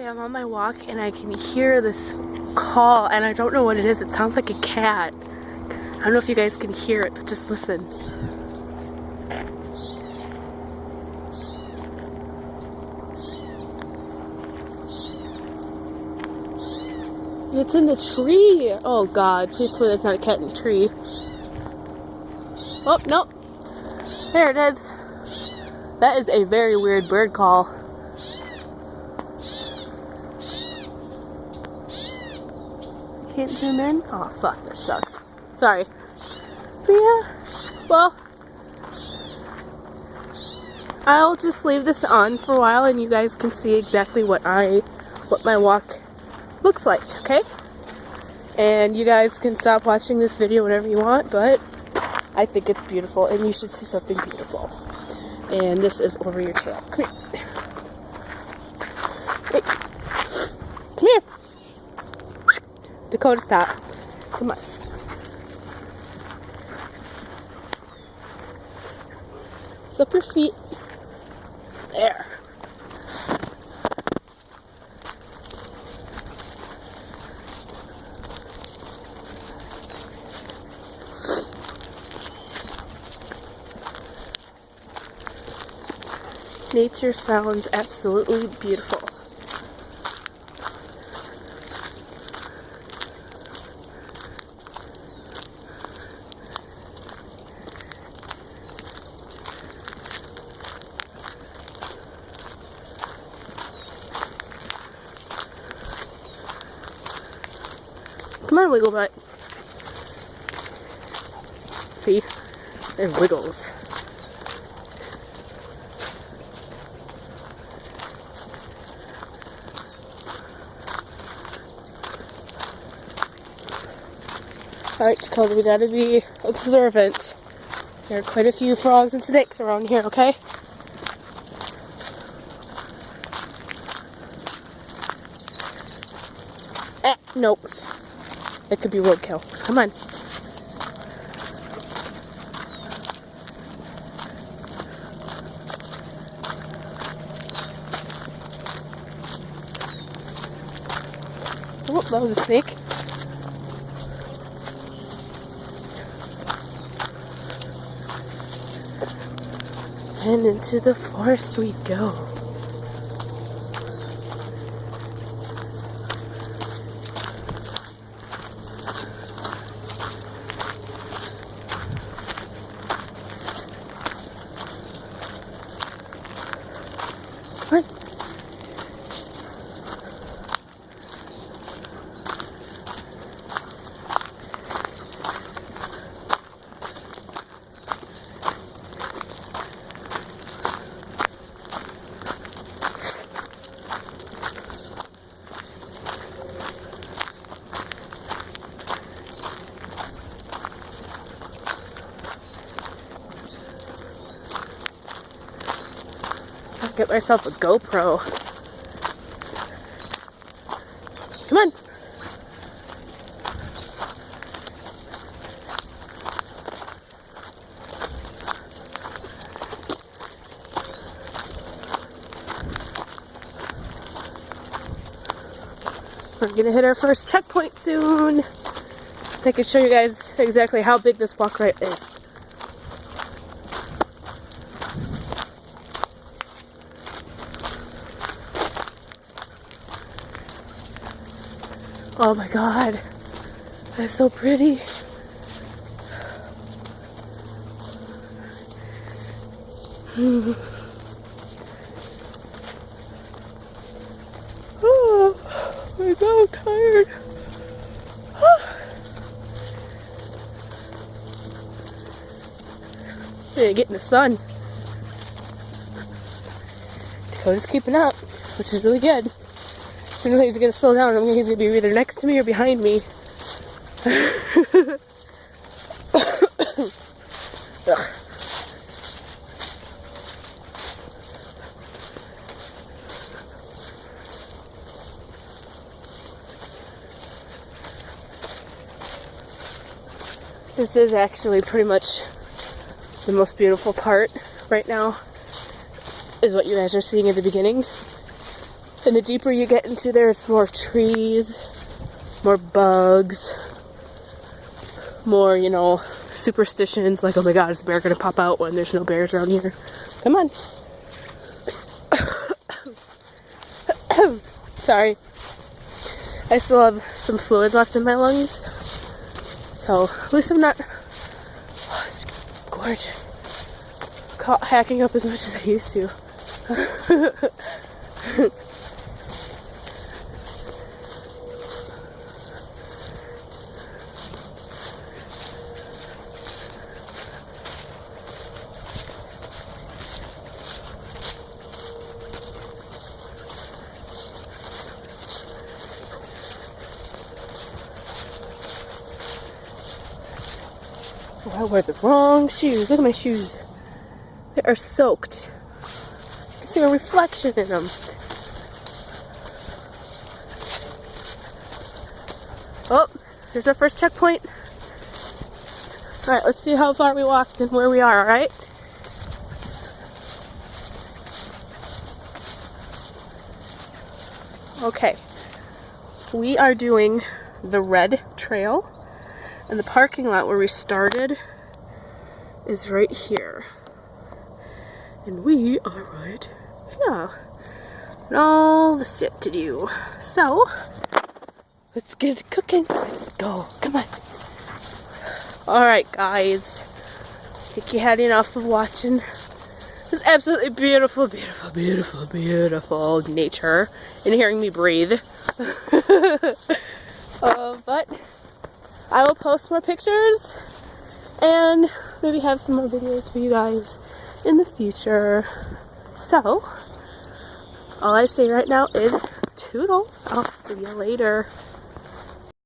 Okay, I'm on my walk and I can hear this call and I don't know what it is. It sounds like a cat. I don't know if you guys can hear it, but just listen. It's in the tree. Oh God, please tell me there's not a cat in the tree. Oh, nope. There it is. That is a very weird bird call. Can't zoom in? Oh fuck, that sucks. Sorry. But yeah, well, I'll just leave this on for a while and you guys can see exactly what my walk looks like, okay? And you guys can stop watching this video whenever you want, but I think it's beautiful and you should see something beautiful. And this is over your tail. Come here. Hey. Come here. Dakota, stop. Come on. Flip your feet. There. Nature sounds absolutely beautiful. Come on, wiggle butt. See? It wiggles. Alright, Dakota, we gotta be observant. There are quite a few frogs and snakes around here, okay? Nope. It could be roadkill. Come on. Oh, that was a snake. And into the forest we go. Come on. I'll get myself a GoPro. Come on. We're gonna hit our first checkpoint soon. I can show you guys exactly how big this walk right is. Oh my God, that's so pretty. Oh my God, I'm tired. Yeah, get in the sun. Dakota's keeping up, which is really good. As soon as he's gonna slow down, he's gonna be either next to me or behind me. This is actually pretty much the most beautiful part right now, is what you guys are seeing at the beginning. And the deeper you get into there, it's more trees, more bugs, more, you know, superstitions like, oh my god, is a bear gonna pop out when there's no bears around here? Come on. Sorry. I still have some fluid left in my lungs. So, at least I'm not... Oh, it's gorgeous. Caught hacking up as much as I used to. Oh, I wore the wrong shoes. Look at my shoes. They are soaked. You can see a reflection in them. Oh, there's our first checkpoint. Alright, let's see how far we walked and where we are, alright? Okay. We are doing the Red Trail. And the parking lot where we started is right here. And we are right here. And all the shit to do. So, let's get it cooking. Let's go. Come on. Alright, guys. I think you had enough of watching this absolutely beautiful, beautiful, beautiful, beautiful nature and hearing me breathe. But I will post more pictures and maybe have some more videos for you guys in the future. So, all I say right now is toodles. I'll see you later.